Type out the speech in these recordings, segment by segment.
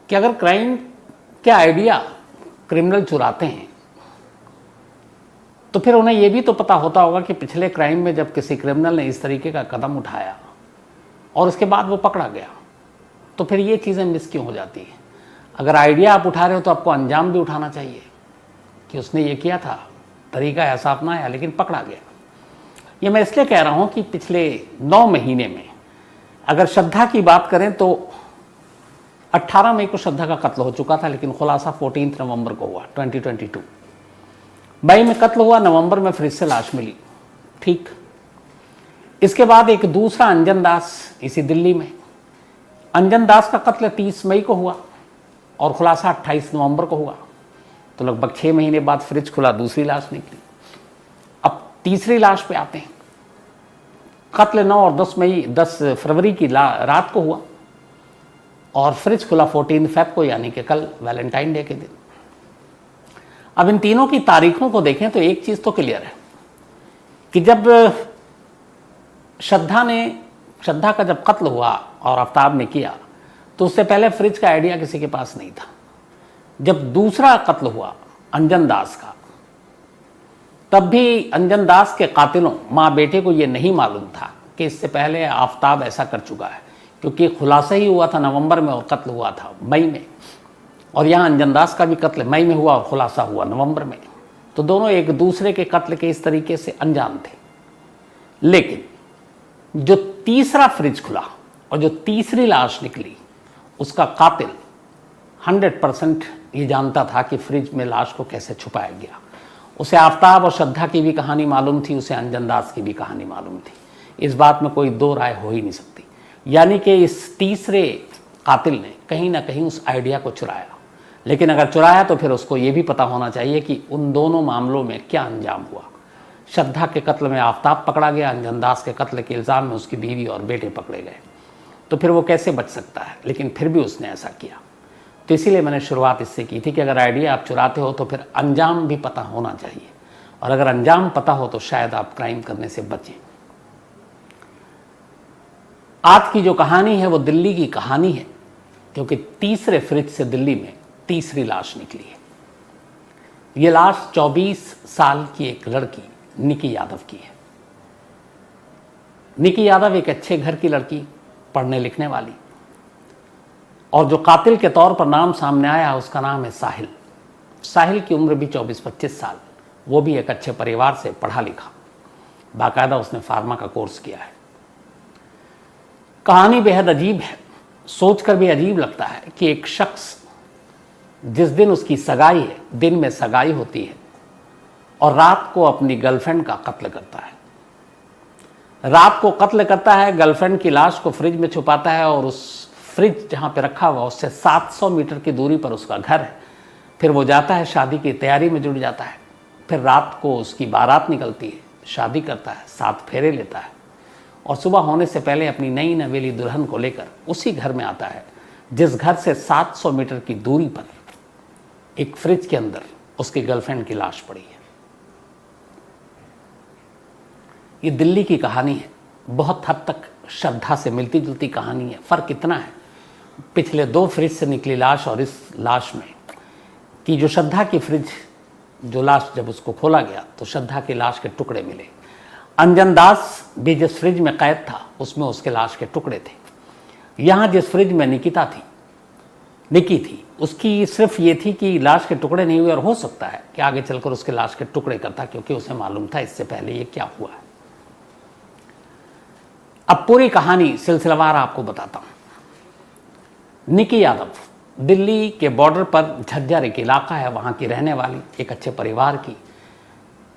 कि अगर क्राइम के आइडिया क्रिमिनल चुराते हैं तो फिर उन्हें यह भी तो पता होता होगा कि पिछले क्राइम में जब किसी क्रिमिनल ने इस तरीके का कदम उठाया और उसके बाद वो पकड़ा गया, तो फिर ये चीज़ें मिस क्यों हो जाती हैं। अगर आइडिया आप उठा रहे हो तो आपको अंजाम भी उठाना चाहिए कि उसने ये किया था, तरीका ऐसा अपनाया लेकिन पकड़ा गया। ये मैं इसलिए कह रहा हूँ कि पिछले 9 महीने में अगर श्रद्धा की बात करें तो 18 मई को श्रद्धा का कत्ल हो चुका था, लेकिन खुलासा 14 नवंबर को हुआ 2022। मई में कत्ल हुआ, नवंबर में फिर से लाश मिली। ठीक, इसके बाद एक दूसरा अंजन दास इसी दिल्ली में, अंजन दास का कत्ल 30 मई को हुआ और खुलासा 28 नवंबर को हुआ। तो लगभग 6 महीने बाद फ्रिज खुला, दूसरी लाश निकली। अब तीसरी लाश पे आते हैं। कत्ल 9 और 10 फरवरी की रात को हुआ और फ्रिज खुला 14 फेब को, यानी कि कल वैलेंटाइन डे के दिन। अब इन तीनों की तारीखों को देखें तो एक चीज तो क्लियर है कि जब श्रद्धा का जब कत्ल हुआ और आफ्ताब ने किया तो उससे पहले फ्रिज का आइडिया किसी के पास नहीं था। जब दूसरा कत्ल हुआ अंजन दास का, तब भी अंजन दास के कातिलों माँ बेटे को यह नहीं मालूम था कि इससे पहले आफ्ताब ऐसा कर चुका है, क्योंकि खुलासा ही हुआ था नवंबर में और कत्ल हुआ था मई में। और यहाँ अंजन दास का भी कत्ल मई में हुआ और खुलासा हुआ नवंबर में। तो दोनों एक दूसरे के कत्ल के इस तरीके से अनजान थे। लेकिन जो तीसरा फ्रिज खुला और जो तीसरी लाश निकली, उसका कातिल 100% ये जानता था कि फ्रिज में लाश को कैसे छुपाया गया। उसे आफ्ताब और श्रद्धा की भी कहानी मालूम थी, उसे अंजन दास की भी कहानी मालूम थी। इस बात में कोई दो राय हो ही नहीं सकती। यानी कि इस तीसरे कातिल ने कहीं ना कहीं उस आइडिया को चुराया। लेकिन अगर चुराया तो फिर उसको ये भी पता होना चाहिए कि उन दोनों मामलों में क्या अंजाम हुआ। श्रद्धा के कत्ल में आफ्ताब पकड़ा गया, अंजन दास के कत्ल के इल्ज़ाम में उसकी बीवी और बेटे पकड़े गए। तो फिर वो कैसे बच सकता है, लेकिन फिर भी उसने ऐसा किया। तो इसीलिए मैंने शुरुआत इससे की थी कि अगर आइडिया आप चुराते हो तो फिर अंजाम भी पता होना चाहिए, और अगर अंजाम पता हो तो शायद आप क्राइम करने से बचें। आज की जो कहानी है वो दिल्ली की कहानी है, क्योंकि तीसरे फ्रिज से दिल्ली में तीसरी लाश निकली है। ये लाश 24 साल की एक लड़की निकी यादव की है। निकी यादव एक अच्छे घर की लड़की, पढ़ने लिखने वाली, और जो कातिल के तौर पर नाम सामने आया उसका नाम है साहिल। साहिल की उम्र भी 24-25 साल, वो भी एक अच्छे परिवार से पढ़ा लिखा, बाकायदा उसने फार्मा का कोर्स किया है। कहानी बेहद अजीब है, सोचकर भी अजीब लगता है कि एक शख्स जिस दिन उसकी सगाई है, दिन में सगाई होती है, और रात को अपनी गर्लफ्रेंड का कत्ल करता है। रात को कत्ल करता है, गर्लफ्रेंड की लाश को फ्रिज में छुपाता है, और उस फ्रिज जहाँ पे रखा हुआ उससे 700 मीटर की दूरी पर उसका घर है। फिर वो जाता है, शादी की तैयारी में जुट जाता है। फिर रात को उसकी बारात निकलती है, शादी करता है, 7 फेरे लेता है, और सुबह होने से पहले अपनी नई नवेली दुल्हन को लेकर उसी घर में आता है जिस घर से 700 मीटर की दूरी पर एक फ्रिज के अंदर उसकी गर्लफ्रेंड की लाश पड़ी है। ये दिल्ली की कहानी है, बहुत हद तक श्रद्धा से मिलती जुलती कहानी है। फ़र्क इतना है, पिछले 2 फ्रिज से निकली लाश और इस लाश में कि जो श्रद्धा की फ्रिज, जो लाश जब उसको खोला गया तो श्रद्धा की लाश के टुकड़े मिले। अंजन दास भी जिस फ्रिज में कैद था उसमें उसके लाश के टुकड़े थे। यहाँ जिस फ्रिज में निकी थी, उसकी सिर्फ ये थी कि लाश के टुकड़े नहीं हुए, और हो सकता है कि आगे चलकर उसके लाश के टुकड़े करता, क्योंकि उसे मालूम था इससे पहले ये क्या हुआ है। अब पूरी कहानी सिलसिलावार आपको बताता हूं। निकी यादव दिल्ली के बॉर्डर पर झज्जर एक इलाका है, वहां की रहने वाली, एक अच्छे परिवार की।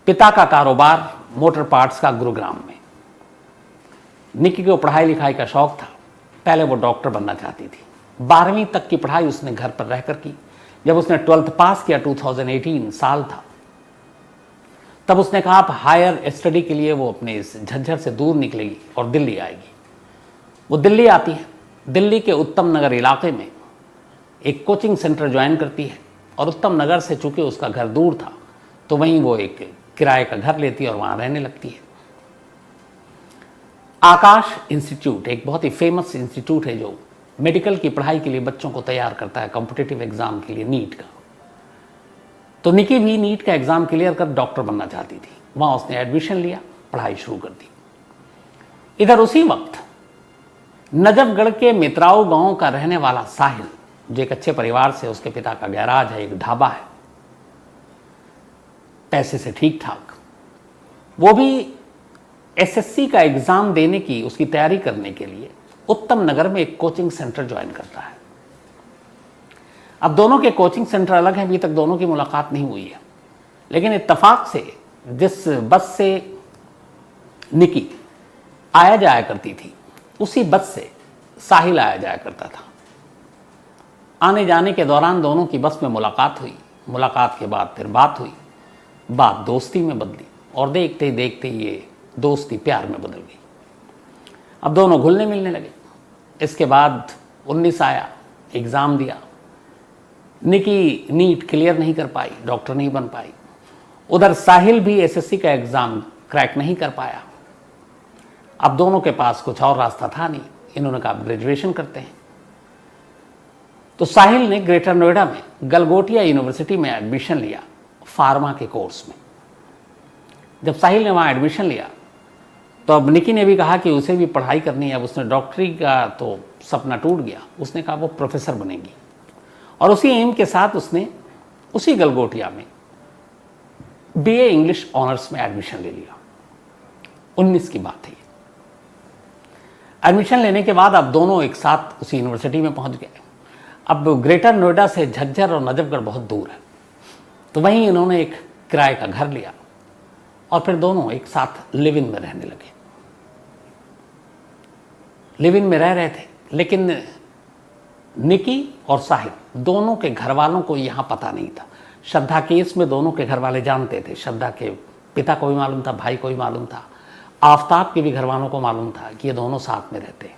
पिता का कारोबार मोटर पार्ट्स का गुरुग्राम में। निकी को पढ़ाई लिखाई का शौक था, पहले वो डॉक्टर बनना चाहती थी। 12वीं तक की पढ़ाई उसने घर पर रहकर की। जब उसने 12th पास किया, 2018 साल था, तब उसने कहा आप हायर स्टडी के लिए वो अपने इस झज्जर से दूर निकलेगी और दिल्ली आएगी। वो दिल्ली आती है, दिल्ली के उत्तम नगर इलाके में एक कोचिंग सेंटर ज्वाइन करती है, और उत्तम नगर से चूंकि उसका घर दूर था तो वहीं वो एक किराए का घर लेती है और वहाँ रहने लगती है। आकाश इंस्टीट्यूट एक बहुत ही फेमस इंस्टीट्यूट है जो मेडिकल की पढ़ाई के लिए बच्चों को तैयार करता है, कॉम्पिटिटिव एग्जाम के लिए, नीट का। तो निकी भी नीट का एग्जाम क्लियर कर डॉक्टर बनना चाहती थी। वहां उसने एडमिशन लिया, पढ़ाई शुरू कर दी। इधर उसी वक्त नजफगढ़ के मित्राऊ गांव का रहने वाला साहिल, जो एक अच्छे परिवार से, उसके पिता का गैराज है, एक ढाबा है, पैसे से ठीक ठाक, वो भी एसएससी का एग्जाम देने की, उसकी तैयारी करने के लिए उत्तम नगर में एक कोचिंग सेंटर ज्वाइन करता है। अब दोनों के कोचिंग सेंटर अलग हैं, अभी तक दोनों की मुलाकात नहीं हुई है, लेकिन इत्तेफाक से जिस बस से निकी आया जाया करती थी, उसी बस से साहिल आया जाया करता था। आने जाने के दौरान दोनों की बस में मुलाकात हुई। मुलाकात के बाद फिर बात हुई, बात दोस्ती में बदली, और देखते ही देखते ये दोस्ती प्यार में बदल गई। अब दोनों घुलने मिलने लगे। इसके बाद 19 आया, एग्ज़ाम दिया। निकी नीट क्लियर नहीं कर पाई, डॉक्टर नहीं बन पाई। उधर साहिल भी एसएससी का एग्ज़ाम क्रैक नहीं कर पाया। अब दोनों के पास कुछ और रास्ता था नहीं। इन्होंने कहा ग्रेजुएशन करते हैं। तो साहिल ने ग्रेटर नोएडा में गलगोटिया यूनिवर्सिटी में एडमिशन लिया, फार्मा के कोर्स में। जब साहिल ने वहाँ एडमिशन लिया तो अब निकी ने भी कहा कि उसे भी पढ़ाई करनी है। अब उसने डॉक्टरी का तो सपना टूट गया, उसने कहा वो प्रोफेसर बनेगी, और उसी एम के साथ उसने उसी गलगोटिया में बीए इंग्लिश ऑनर्स में एडमिशन ले लिया। 19 की बात है। एडमिशन लेने के बाद अब दोनों एक साथ उसी यूनिवर्सिटी में पहुंच गए। अब ग्रेटर नोएडा से झज्जर और नजफगढ़ बहुत दूर है, तो वहीं इन्होंने एक किराए का घर लिया और फिर दोनों एक साथ लिव इन में रहने लगे। लिव इन में रह रहे थे, लेकिन निकी और साहिल दोनों के घर वालों को यहाँ पता नहीं था। श्रद्धा केस में दोनों के घर वाले जानते थे। श्रद्धा के पिता को भी मालूम था, भाई को भी मालूम था, आफ्ताब के भी घर वालों को मालूम था कि ये दोनों साथ में रहते हैं।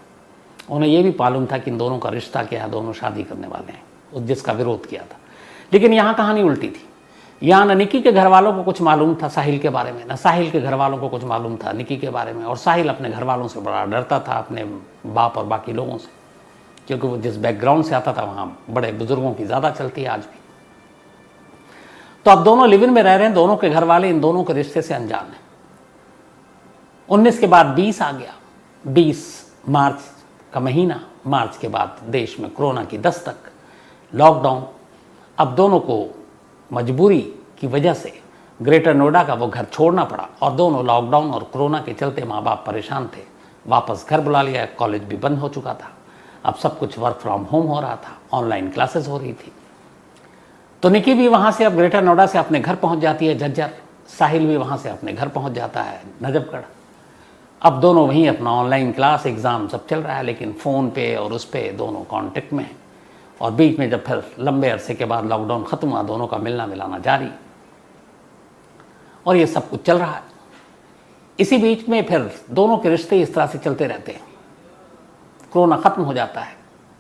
उन्हें यह भी मालूम था कि इन दोनों का रिश्ता क्या है, दोनों शादी करने वाले हैं, जिसका विरोध किया था। लेकिन यहाँ कहानी उल्टी थी। यहाँ न निकी के घर वालों को कुछ मालूम था साहिल के बारे में, न साहिल के घर वालों को कुछ मालूम था निकी के बारे में। और साहिल अपने घर वालों से बड़ा डरता था, अपने बाप और बाकी लोगों से, क्योंकि वो जिस बैकग्राउंड से आता था वहाँ बड़े बुजुर्गों की ज़्यादा चलती है आज भी। तो अब दोनों लिव इन में रह रहे हैं, दोनों के घर वाले इन दोनों के रिश्ते से अनजान हैं। 19 के बाद 20 आ गया। 20 मार्च का महीना, मार्च के बाद देश में कोरोना की दस्तक, लॉकडाउन। अब दोनों को मजबूरी की वजह से ग्रेटर नोएडा का वो घर छोड़ना पड़ा, और दोनों लॉकडाउन और कोरोना के चलते माँ बाप परेशान थे। वापस घर बुला लिया, कॉलेज भी बंद हो चुका था, अब सब कुछ वर्क फ्रॉम होम हो रहा था, ऑनलाइन क्लासेस हो रही थी। तो निकी भी वहाँ से अब ग्रेटर नोएडा से अपने घर पहुँच जाती है झज्जर, साहिल भी वहाँ से अपने घर पहुँच जाता है नजफगढ़। अब दोनों वहीं अपना ऑनलाइन क्लास, एग्ज़ाम सब चल रहा है, लेकिन फ़ोन पे और उस पे दोनों कांटेक्ट में हैं। और बीच में जब फिर लंबे अरसे के बाद लॉकडाउन ख़त्म हुआ, दोनों का मिलना मिलाना जारी, और ये सब कुछ चल रहा है। इसी बीच में फिर दोनों के रिश्ते इस तरह से चलते रहते हैं। कोरोना ख़त्म हो जाता है,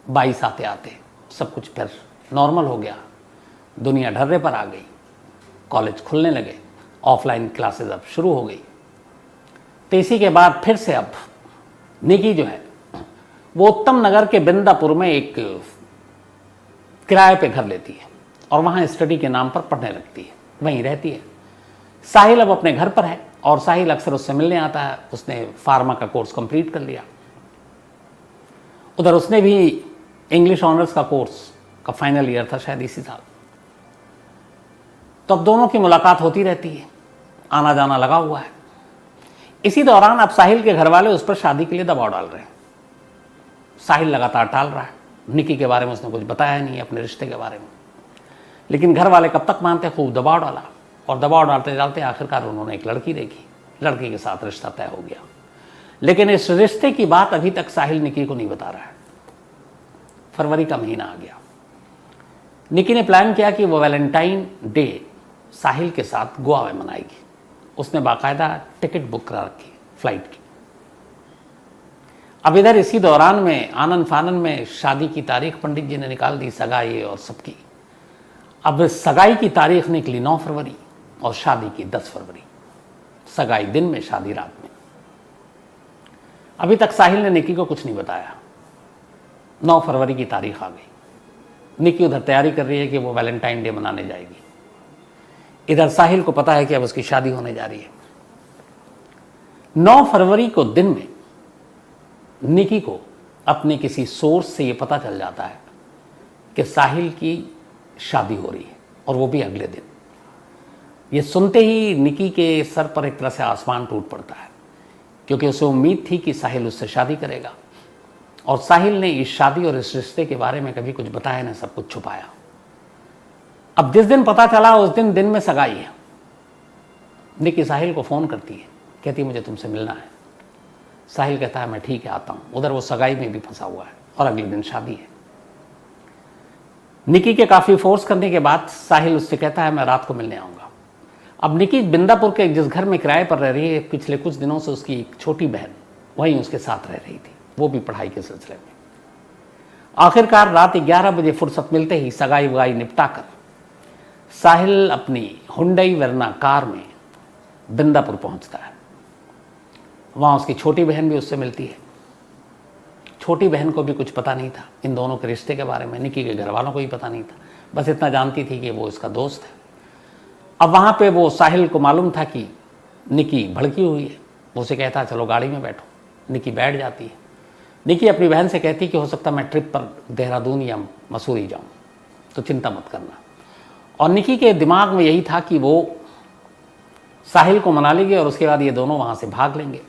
22 आते आते सब कुछ फिर नॉर्मल हो गया, दुनिया ढर्रे पर आ गई, कॉलेज खुलने लगे, ऑफलाइन क्लासेस अब शुरू हो गई। तो इसी के बाद फिर से अब निकी जो है वो उत्तम नगर के बिंदापुर में एक किराए पे घर लेती है और वहाँ स्टडी के नाम पर पढ़ने लगती है, वहीं रहती है। साहिल अब अपने घर पर है और साहिल अक्सर उससे मिलने आता है। उसने फार्मा का कोर्स कंप्लीट कर लिया, उधर उसने भी इंग्लिश ऑनर्स का कोर्स का फाइनल ईयर था शायद इसी साल। तो अब दोनों की मुलाकात होती रहती है, आना जाना लगा हुआ है। इसी दौरान अब साहिल के घर वाले उस पर शादी के लिए दबाव डाल रहे हैं। साहिल लगातार टाल रहा है, निकी के बारे में उसने कुछ बताया नहीं, अपने रिश्ते के बारे में। लेकिन घर वाले कब तक मानते, खूब दबाव डाला, और दबाव डालते डालते आखिरकार उन्होंने एक लड़की देखी, लड़की के साथ रिश्ता तय हो गया। लेकिन इस रिश्ते की बात अभी तक साहिल निकी को नहीं बता रहा है। फरवरी का महीना आ गया। निकी ने प्लान किया कि वो वैलेंटाइन डे साहिल के साथ गोवा में मनाएगी। उसने बाकायदा टिकट बुक करा रखी फ्लाइट की। अब इधर इसी दौरान में आनन फानन में शादी की तारीख पंडित जी ने निकाल दी, सगाई और सबकी। अब सगाई की तारीख निकली 9 फरवरी और शादी की 10 फरवरी। सगाई दिन में, शादी रात में। अभी तक साहिल ने निकी को कुछ नहीं बताया, 9 फरवरी की तारीख आ गई। निकी उधर तैयारी कर रही है कि वो वैलेंटाइन डे मनाने जाएगी। इधर साहिल को पता है कि अब उसकी शादी होने जा रही है। 9 फरवरी को दिन में निकी को अपने किसी सोर्स से ये पता चल जाता है कि साहिल की शादी हो रही है, और वो भी अगले दिन। ये सुनते ही निकी के सर पर एक तरह से आसमान टूट पड़ता है, क्योंकि उसे उम्मीद थी कि साहिल उससे शादी करेगा, और साहिल ने इस शादी और इस रिश्ते के बारे में कभी कुछ बताया नहीं, सब कुछ छुपाया। अब जिस दिन पता चला उस दिन में सगाई है। निकी साहिल को फ़ोन करती है, कहती मुझे तुमसे मिलना है। साहिल कहता है मैं ठीक है आता हूँ। उधर वो सगाई में भी फंसा हुआ है और अगले दिन शादी है। निकी के काफ़ी फोर्स करने के बाद साहिल उससे कहता है मैं रात को मिलने आऊँगा। अब निकी बिंदापुर के जिस घर में किराए पर रह रही है, पिछले कुछ दिनों से उसकी एक छोटी बहन वहीं उसके साथ रह रही थी, वो भी पढ़ाई के सिलसिले में। आखिरकार रात 11 बजे फुर्सत मिलते ही सगाई वगाई निपटा कर साहिल अपनी हुंडई वर्ना कार में बिंदापुर पहुंचता है। वहाँ उसकी छोटी बहन भी उससे मिलती है। छोटी बहन को भी कुछ पता नहीं था इन दोनों के रिश्ते के बारे में, निकी के घर वालों को भी पता नहीं था, बस इतना जानती थी कि वो इसका दोस्त है। अब वहाँ पे वो साहिल को मालूम था कि निकी भड़की हुई है, वो उसे कहता है चलो गाड़ी में बैठो। निकी बैठ जाती है। निकी अपनी बहन से कहती कि हो सकता मैं ट्रिप पर देहरादून या मसूरी जाऊँ, तो चिंता मत करना। और निकी के दिमाग में यही था कि वो साहिल को मना लेगी और उसके बाद ये दोनों वहाँ से भाग लेंगे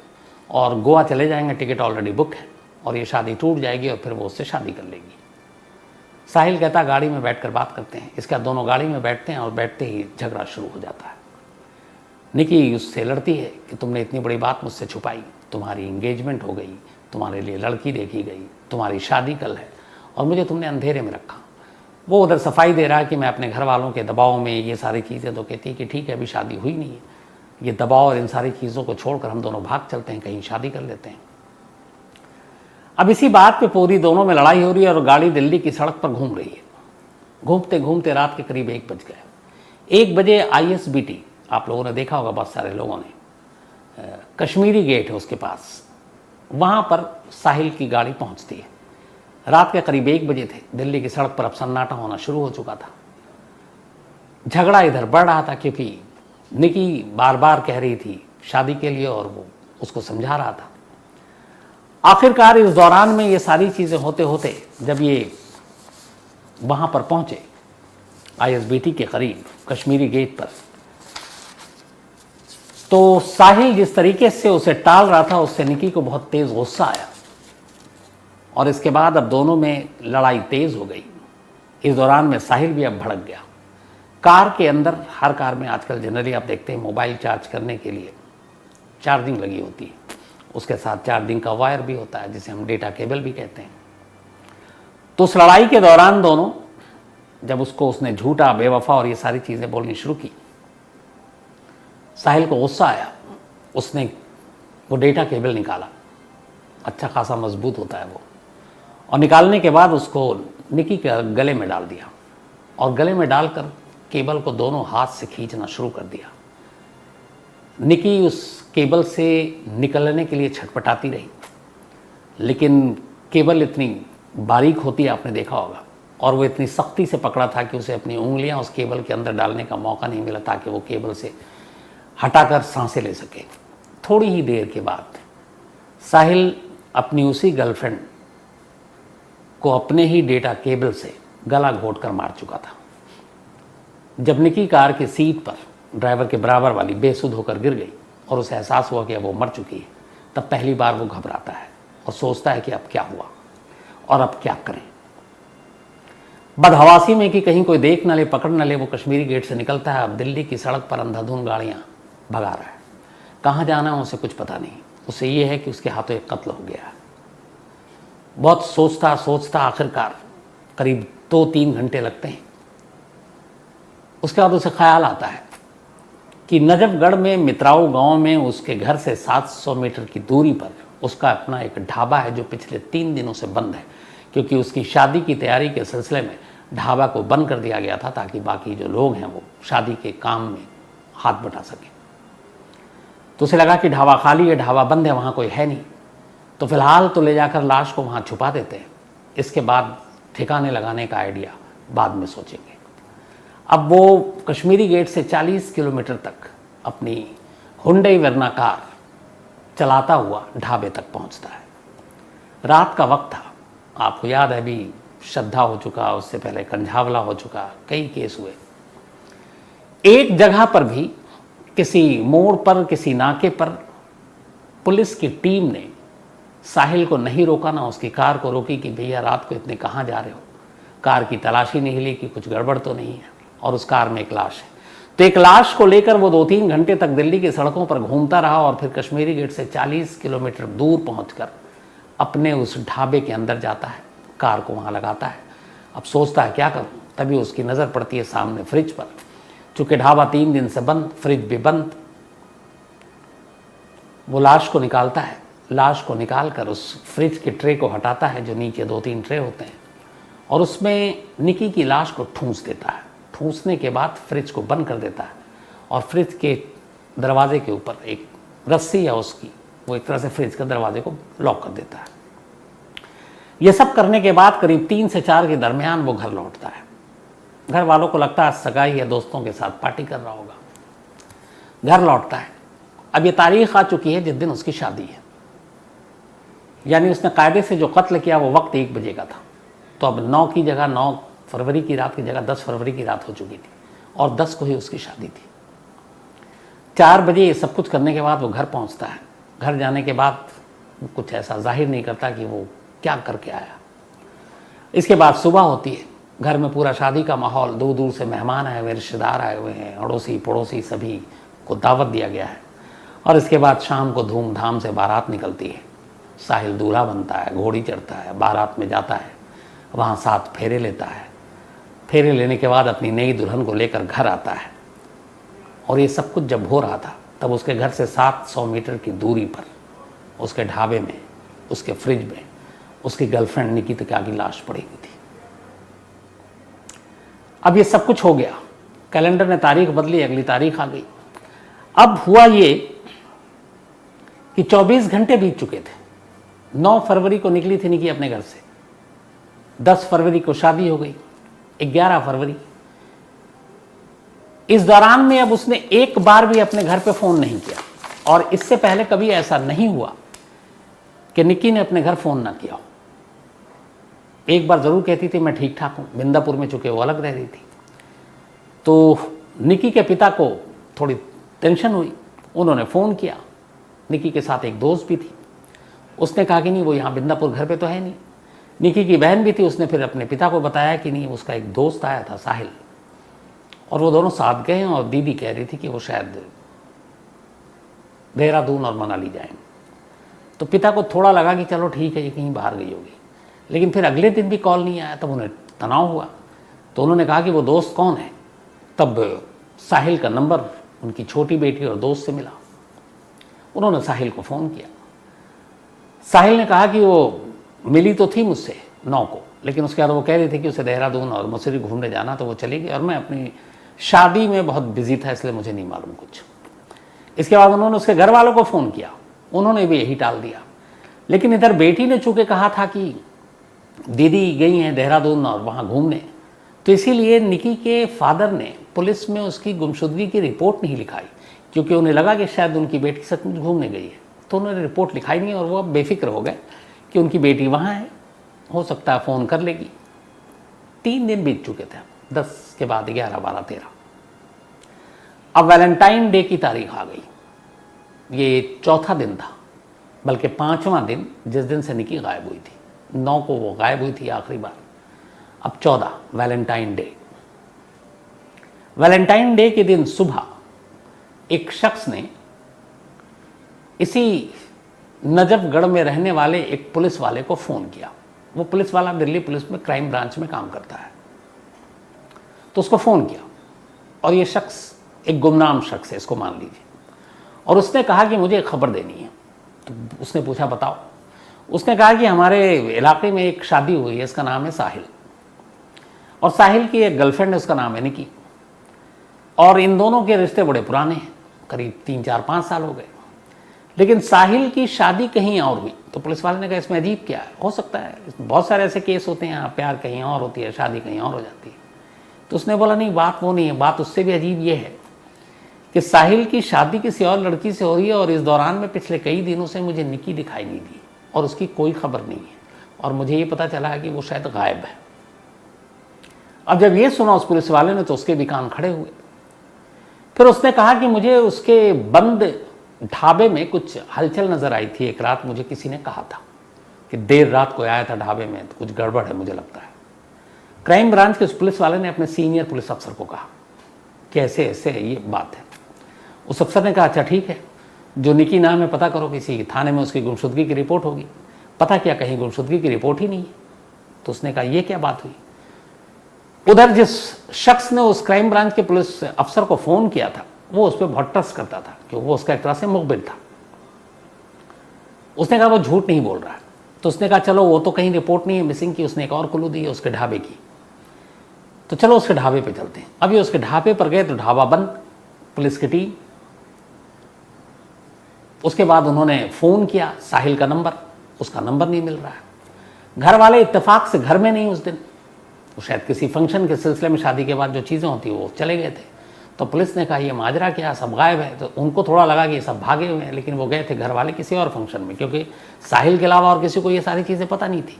और गोवा चले जाएंगे, टिकट ऑलरेडी बुक है, और ये शादी टूट जाएगी और फिर वो उससे शादी कर लेगी। साहिल कहता गाड़ी में बैठकर बात करते हैं। इसके बाद दोनों गाड़ी में बैठते हैं और बैठते ही झगड़ा शुरू हो जाता है। निकी उससे लड़ती है कि तुमने इतनी बड़ी बात मुझसे छुपाई, तुम्हारी इंगेजमेंट हो गई, तुम्हारे लिए लड़की देखी गई, तुम्हारी शादी कल है, और मुझे तुमने अंधेरे में रखा। वो उधर सफाई दे रहा है कि मैं अपने घर वालों के दबाव में ये सारी चीज़ें, तो कहती है कि ठीक है अभी शादी हुई नहीं है, ये दबाव और इन सारी चीज़ों को छोड़कर हम दोनों भाग चलते हैं, कहीं शादी कर लेते हैं। अब इसी बात पे पूरी दोनों में लड़ाई हो रही है और गाड़ी दिल्ली की सड़क पर घूम रही है। घूमते घूमते रात के करीब 1 बज गए। 1 बजे ISBT, आप लोगों ने देखा होगा, बहुत सारे लोगों ने, कश्मीरी गेट है उसके पास, वहाँ पर साहिल की गाड़ी पहुँचती है। रात के करीब 1 बजे थे। दिल्ली की सड़क पर अब सन्नाटा होना शुरू हो चुका था। झगड़ा इधर बढ़ रहा था क्योंकि निकी बार बार कह रही थी शादी के लिए और वो उसको समझा रहा था। आखिरकार इस दौरान में ये सारी चीज़ें होते होते जब ये वहाँ पर पहुँचे ISBT के करीब कश्मीरी गेट पर, तो साहिल जिस तरीके से उसे टाल रहा था उससे निकी को बहुत तेज़ गुस्सा आया, और इसके बाद अब दोनों में लड़ाई तेज़ हो गई। इस दौरान में साहिल भी अब भड़क गया। कार के अंदर, हर कार में आजकल जनरली आप देखते हैं मोबाइल चार्ज करने के लिए चार्जिंग लगी होती है, उसके साथ चार्जिंग का वायर भी होता है जिसे हम डेटा केबल भी कहते हैं। तो उस लड़ाई के दौरान दोनों, जब उसने झूठा, बेवफा और ये सारी चीज़ें बोलनी शुरू की, साहिल को गुस्सा आया। उसने वो डेटा केबल निकाला, अच्छा खासा मजबूत होता है वो, और निकालने के बाद उसको निकी के गले में डाल दिया, और गले में डालकर केबल को दोनों हाथ से खींचना शुरू कर दिया। निकी उस केबल से निकलने के लिए छटपटाती रही, लेकिन केबल इतनी बारीक होती है, आपने देखा होगा, और वो इतनी सख्ती से पकड़ा था कि उसे अपनी उंगलियां उस केबल के अंदर डालने का मौका नहीं मिला ताकि वो केबल से हटाकर सांसें ले सके। थोड़ी ही देर के बाद साहिल अपनी उसी गर्लफ्रेंड को अपने ही डेटा केबल से गला घोंटकर मार चुका था। जब निकी कार की सीट पर ड्राइवर के बराबर वाली बेसुध होकर गिर गई और उसे एहसास हुआ कि अब वो मर चुकी है, तब पहली बार वो घबराता है और सोचता है कि अब क्या हुआ और अब क्या करें। बदहवासी में कि कहीं कोई देख न ले, पकड़ न ले, वो कश्मीरी गेट से निकलता है। अब दिल्ली की सड़क पर अंधाधुंध गाड़ियाँ भगा रहा है। कहाँ जाना है उसे कुछ पता नहीं। उसे ये है कि उसके हाथों एक कत्ल हो गया है। बहुत सोचता सोचता आखिरकार करीब 2-3 घंटे लगते हैं। उसके बाद उसे ख्याल आता है कि नजफगढ़ में मित्राऊ गांव में उसके घर से 700 मीटर की दूरी पर उसका अपना एक ढाबा है जो पिछले 3 दिनों से बंद है, क्योंकि उसकी शादी की तैयारी के सिलसिले में ढाबा को बंद कर दिया गया था ताकि बाकी जो लोग हैं वो शादी के काम में हाथ बटा सकें। तो उसे लगा कि ढाबा खाली है, ढाबा बंद है, वहाँ कोई है नहीं, तो फिलहाल तो ले जाकर लाश को वहाँ छुपा देते हैं। इसके बाद ठिकाने लगाने का आइडिया बाद में सोचेंगे। अब वो कश्मीरी गेट से 40 किलोमीटर तक अपनी हुंडई वर्ना कार चलाता हुआ ढाबे तक पहुंचता है। रात का वक्त था, आपको याद है अभी श्रद्धा हो चुका, उससे पहले कंझावला हो चुका, कई केस हुए। एक जगह पर भी किसी मोड़ पर, किसी नाके पर पुलिस की टीम ने साहिल को नहीं रोका, ना उसकी कार को रोकी कि भैया रात को इतने कहाँ जा रहे हो। कार की तलाशी नहीं ली कि कुछ गड़बड़ तो नहीं है, और उस कार में एक लाश है। तो एक लाश को लेकर वो 2-3 घंटे तक दिल्ली की सड़कों पर घूमता रहा और फिर कश्मीरी गेट से 40 किलोमीटर दूर पहुंचकर अपने उस ढाबे के अंदर जाता है, कार को वहाँ लगाता है। अब सोचता है क्या करूँ, तभी उसकी नज़र पड़ती है सामने फ्रिज पर। चूँकि ढाबा 3 दिन से बंद, फ्रिज भी बंद। वो लाश को निकालता है, लाश को निकाल कर उस फ्रिज के ट्रे को हटाता है, जो नीचे 2-3 ट्रे होते हैं, और उसमें निकी की लाश को ठूंस देता है। ठूंसने के बाद फ्रिज को बंद कर देता है और फ्रिज के दरवाजे के ऊपर एक रस्सी है उसकी, वो एक तरह से फ्रिज के दरवाजे को लॉक कर देता है। ये सब करने के बाद करीब 3 से 4 के दरमियान वो घर लौटता है। घर वालों को लगता है सगाई या दोस्तों के साथ पार्टी कर रहा होगा। घर लौटता है। अब ये तारीख आ चुकी है जिस दिन उसकी शादी है, यानी उसने कायदे से जो कत्ल किया वो वक्त 1 बजे का था। तो अब 9 की जगह 9 फरवरी की रात की जगह 10 फरवरी की रात हो चुकी थी और 10 को ही उसकी शादी थी। 4 बजे ये सब कुछ करने के बाद वो घर पहुंचता है। घर जाने के बाद कुछ ऐसा जाहिर नहीं करता कि वो क्या करके आया। इसके बाद सुबह होती है, घर में पूरा शादी का माहौल, दूर दूर से मेहमान आए हुए, रिश्तेदार आए हुए हैं, अड़ोसी पड़ोसी सभी को दावत दिया गया है। और इसके बाद शाम को धूमधाम से बारात निकलती है। साहिल दूल्हा बनता है, घोड़ी चढ़ता है, बारात में जाता है, वहाँ 7 फेरे लेता है। फेरे लेने के बाद अपनी नई दुल्हन को लेकर घर आता है। और ये सब कुछ जब हो रहा था तब उसके घर से 700 मीटर की दूरी पर उसके ढाबे में, उसके फ्रिज में उसकी गर्लफ्रेंड निकिता की लाश पड़ी हुई थी। अब ये सब कुछ हो गया, कैलेंडर ने तारीख बदली, अगली तारीख आ गई। अब हुआ ये कि 24 घंटे बीत चुके थे। 9 फरवरी को निकली थी निकी अपने घर से, 10 फरवरी को शादी हो गई, 11 फरवरी। इस दौरान में अब उसने एक बार भी अपने घर पे फोन नहीं किया, और इससे पहले कभी ऐसा नहीं हुआ कि निकी ने अपने घर फोन ना किया हो। एक बार जरूर कहती थी मैं ठीक ठाक हूं, बिंदापुर में चूंकि वो अलग रह रही थी। तो निकी के पिता को थोड़ी टेंशन हुई, उन्होंने फ़ोन किया। निकी के साथ एक दोस्त भी थी, उसने कहा कि नहीं वो यहाँ बिंदापुर घर पे तो है नहीं। निकी की बहन भी थी, उसने फिर अपने पिता को बताया कि नहीं उसका एक दोस्त आया था साहिल, और वो दोनों साथ गए। और दीदी कह रही थी कि वो शायद देहरादून और मनाली जाएंगे। तो पिता को थोड़ा लगा कि चलो ठीक है ये कहीं बाहर गई होगी, लेकिन फिर अगले दिन भी कॉल नहीं आया, तब उन्हें तनाव हुआ। तो उन्होंने कहा कि वो दोस्त कौन है। तब साहिल का नंबर उनकी छोटी बेटी और दोस्त से मिला। उन्होंने साहिल को फ़ोन किया। साहिल ने कहा कि वो मिली तो थी मुझसे 9 को, लेकिन उसके बाद वो कह रही थी कि उसे देहरादून और मसूरी घूमने जाना, तो वो चली गई और मैं अपनी शादी में बहुत बिजी था, इसलिए मुझे नहीं मालूम कुछ। इसके बाद उन्होंने उसके घर वालों को फ़ोन किया, उन्होंने भी यही टाल दिया। लेकिन इधर बेटी ने चूँकि कहा था कि दीदी गई हैं देहरादून और वहाँ घूमने, तो इसीलिए निकी के फादर ने पुलिस में उसकी गुमशुदगी की रिपोर्ट नहीं लिखाई, क्योंकि उन्हें लगा कि शायद उनकी बेटी सचमुच घूमने गई है। तो उन्होंने रिपोर्ट लिखाई नहीं और वो अब बेफिक्र हो गए कि उनकी बेटी वहाँ है, हो सकता है फ़ोन कर लेगी। 3 दिन बीत चुके थे, 10 के बाद 11, 12, 13। अब वैलेंटाइन डे की तारीख आ गई। ये चौथा दिन था, बल्कि 5वां दिन, जिस दिन से निकी गायब हुई थी। 9 को वो गायब हुई थी आखिरी बार। अब 14 वैलेंटाइन डे। वैलेंटाइन डे के दिन सुबह एक शख्स ने इसी नजफगढ़ में रहने वाले एक पुलिस वाले को फ़ोन किया। वो पुलिस वाला दिल्ली पुलिस में क्राइम ब्रांच में काम करता है। तो उसको फ़ोन किया, और ये शख्स एक गुमनाम शख्स है, इसको मान लीजिए। और उसने कहा कि मुझे एक खबर देनी है। तो उसने पूछा बताओ। उसने कहा कि हमारे इलाके में एक शादी हुई है, इसका नाम है साहिल, और साहिल की एक गर्लफ्रेंड है, उसका नाम है निकी, और इन दोनों के रिश्ते बड़े पुराने हैं, करीब 3, 4, 5 साल हो गए। लेकिन साहिल की शादी कहीं और हुई। तो पुलिस वाले ने कहा इसमें अजीब क्या है, हो सकता है बहुत सारे ऐसे केस होते हैं, प्यार कहीं और होती है, शादी कहीं और हो जाती है। तो उसने बोला नहीं, बात वो नहीं है, बात उससे भी अजीब ये है कि साहिल की शादी किसी और लड़की से हो रही है और इस दौरान में पिछले कई दिनों से मुझे निकी दिखाई नहीं दी और उसकी कोई खबर नहीं है और मुझे ये पता चला है कि वो शायद गायब है। अब जब ये सुना उस पुलिस वाले ने तो उसके भी कान खड़े हुए। फिर उसने कहा कि मुझे उसके बंद ढाबे में कुछ हलचल नजर आई थी, एक रात मुझे किसी ने कहा था कि देर रात को आया था ढाबे में, तो कुछ गड़बड़ है मुझे लगता है। क्राइम ब्रांच के उस पुलिस वाले ने अपने सीनियर पुलिस अफसर को कहा कि ऐसे ऐसे ये बात है। उस अफसर ने कहा अच्छा ठीक है, जो निकी नाम है पता करो, किसी थाने में उसकी गुमशुदगी की रिपोर्ट होगी। पता किया कहीं गुमशुदगी की रिपोर्ट ही नहीं है। तो उसने कहा ये क्या बात हुई। उधर जिस शख्स ने उस क्राइम ब्रांच के पुलिस अफसर को फोन किया था वो उस पर बहुत ट्रस्ट करता था कि वो उसका एक तरह से मुखबिर था। उसने कहा वो झूठ नहीं बोल रहा है। तो उसने कहा चलो वो तो कहीं रिपोर्ट नहीं है मिसिंग की। उसने एक और क्लू दी है उसके ढाबे की। तो चलो उसके ढाबे पे चलते हैं। अभी उसके ढाबे पर गए तो ढाबा बंद, पुलिस की टीम। उसके बाद उन्होंने फोन किया साहिल का नंबर, उसका नंबर नहीं मिल रहा है। घर वाले इत्तेफाक से घर में नहीं उस दिन, वो शायद किसी फंक्शन के सिलसिले में, शादी के बाद जो चीज़ें होती हैं वो चले गए थे। तो पुलिस ने कहा ये माजरा क्या, सब गायब है। तो उनको थोड़ा लगा कि ये सब भागे हुए हैं, लेकिन वो गए थे घर वाले किसी और फंक्शन में, क्योंकि साहिल के अलावा और किसी को ये सारी चीज़ें पता नहीं थी।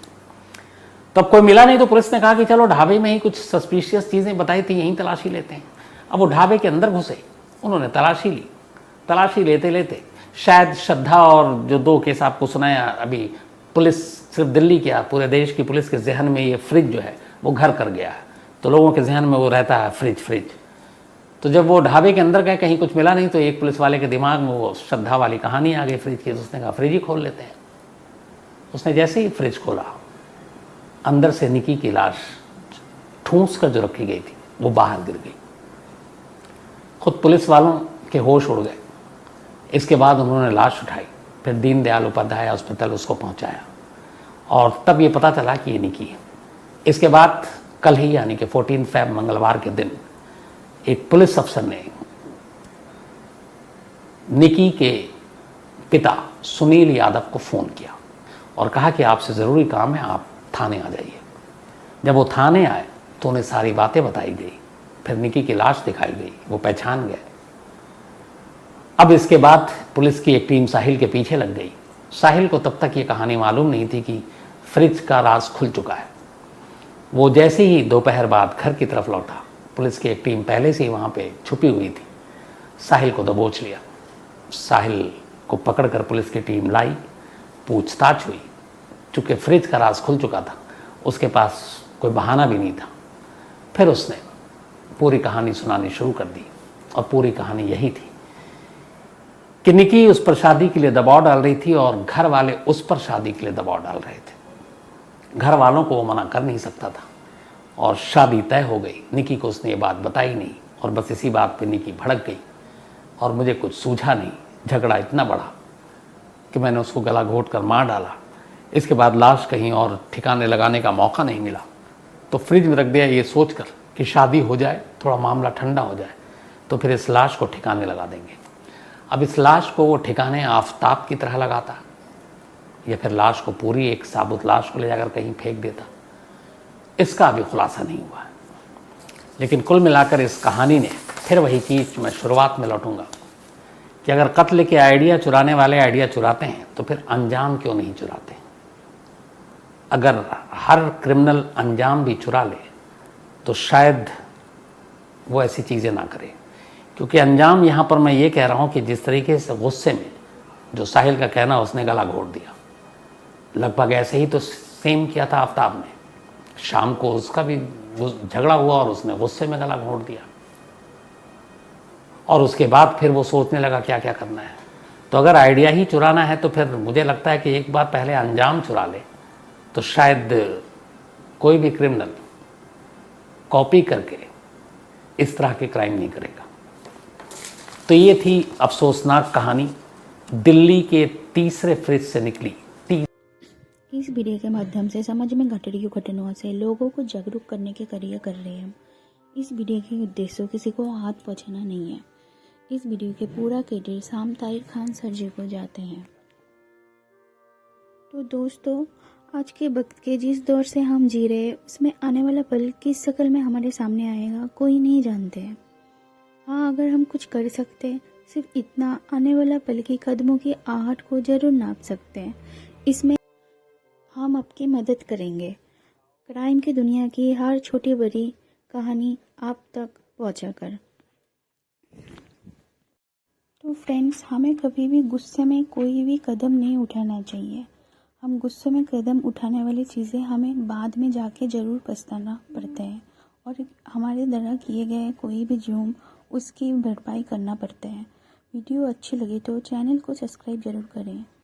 तब कोई मिला नहीं तो पुलिस ने कहा कि चलो ढाबे में ही कुछ सस्पिशियस चीज़ें बताई थी, यहीं तलाशी लेते हैं। अब वो ढाबे के अंदर घुसे, उन्होंने तलाशी ली। तलाशी लेते लेते शायद श्रद्धा और जो दो केस आपको सुनाया अभी, पुलिस सिर्फ दिल्ली क्या पूरे देश की पुलिस के जहन में ये फ्रिज जो है वो घर कर गया है। तो लोगों के जहन में वो रहता है फ्रिज। तो जब वो ढाबे के अंदर गए कहीं कुछ मिला नहीं तो एक पुलिस वाले के दिमाग में वो श्रद्धा वाली कहानी आ गई फ्रिज की। तो उसने कहा फ्रिज ही खोल लेते हैं। उसने जैसे ही फ्रिज खोला, अंदर से निकी की लाश ठूंस कर जो रखी गई थी वो बाहर गिर गई। खुद पुलिस वालों के होश उड़ गए। इसके बाद उन्होंने लाश उठाई, फिर दीनदयाल उपाध्याय अस्पताल उसको पहुंचाया और तब ये पता चला कि ये निकी है। इसके बाद कल ही यानी कि 14 फरवरी मंगलवार के दिन एक पुलिस अफसर ने निकी के पिता सुनील यादव को फ़ोन किया और कहा कि आपसे ज़रूरी काम है, आप थाने आ जाइए। जब वो थाने आए तो उन्हें सारी बातें बताई गई, फिर निकी की लाश दिखाई गई, वो पहचान गए। अब इसके बाद पुलिस की एक टीम साहिल के पीछे लग गई। साहिल को तब तक ये कहानी मालूम नहीं थी कि फ्रिज का राज खुल चुका है। वो जैसे ही दोपहर बाद घर की तरफ लौटा, पुलिस की एक टीम पहले से ही वहाँ पे छुपी हुई थी। साहिल को दबोच लिया। साहिल को पकड़कर पुलिस की टीम लाई, पूछताछ हुई। चूँकि फ्रिज का राज खुल चुका था, उसके पास कोई बहाना भी नहीं था। फिर उसने पूरी कहानी सुनानी शुरू कर दी और पूरी कहानी यही थी कि निकी उस पर शादी के लिए दबाव डाल रही थी और घर वाले उस पर शादी के लिए दबाव डाल रहे थे। घर वालों को वो मना कर नहीं सकता था और शादी तय हो गई। निकी को उसने ये बात बताई नहीं और बस इसी बात पे निकी भड़क गई और मुझे कुछ सूझा नहीं। झगड़ा इतना बढ़ा कि मैंने उसको गला घोट कर मार डाला। इसके बाद लाश कहीं और ठिकाने लगाने का मौका नहीं मिला तो फ्रिज में रख दिया, ये सोचकर कि शादी हो जाए, थोड़ा मामला ठंडा हो जाए तो फिर इस लाश को ठिकाने लगा देंगे। अब इस लाश को वो ठिकाने आफताब की तरह लगाता या फिर लाश को पूरी एक साबुत लाश को ले जाकर कहीं फेंक देता, इसका अभी खुलासा नहीं हुआ है। लेकिन कुल मिलाकर इस कहानी ने फिर वही चीज़, मैं शुरुआत में लौटूंगा कि अगर कत्ल के आइडिया चुराने वाले आइडिया चुराते हैं तो फिर अंजाम क्यों नहीं चुराते। अगर हर क्रिमिनल अंजाम भी चुरा ले तो शायद वो ऐसी चीज़ें ना करे, क्योंकि अंजाम यहाँ पर मैं ये कह रहा हूँ कि जिस तरीके से गुस्से में, जो साहिल का कहना उसने गला घोट दिया, लगभग ऐसे ही तो सेम किया था आफ्ताब ने। शाम को उसका भी झगड़ा हुआ और उसने गुस्से में गला घोट दिया और उसके बाद फिर वो सोचने लगा क्या क्या करना है। तो अगर आइडिया ही चुराना है तो फिर मुझे लगता है कि एक बार पहले अंजाम चुरा ले तो शायद कोई भी क्रिमिनल कॉपी करके इस तरह के क्राइम नहीं करेगा। तो ये थी अफसोसनाक कहानी दिल्ली के तीसरे फ्रिज से निकली। इस वीडियो के माध्यम से समाज में घट रही घटनाओं से लोगों को जागरूक करने के कार्य कर रहे हैं। इस वीडियो के उद्देश्य किसी को हाथ पहुंचाना नहीं है। इस वीडियो के पूरा क्रेडिट शाम ताहिर खान सर जी को जाते हैं। तो दोस्तों, आज के वक्त के जिस दौर से हम जी रहे हैं उसमें आने वाला पल किस शक्ल में हमारे सामने आएगा कोई नहीं जानते हैं। हाँ, अगर हम कुछ कर सकते हैं सिर्फ इतना, आने वाला पल की कदमों की आहट को जरूर नाप सकते हैं। इसमें हम आपकी मदद करेंगे क्राइम की दुनिया की हर छोटी बड़ी कहानी आप तक पहुंचाकर। तो फ्रेंड्स, हमें कभी भी गुस्से में कोई भी कदम नहीं उठाना चाहिए। हम गुस्से में कदम उठाने वाली चीज़ें हमें बाद में जाके ज़रूर पछताना पड़ते हैं और हमारे द्वारा किए गए कोई भी जुर्म उसकी भरपाई करना पड़ता है। वीडियो अच्छी लगी तो चैनल को सब्सक्राइब ज़रूर करें।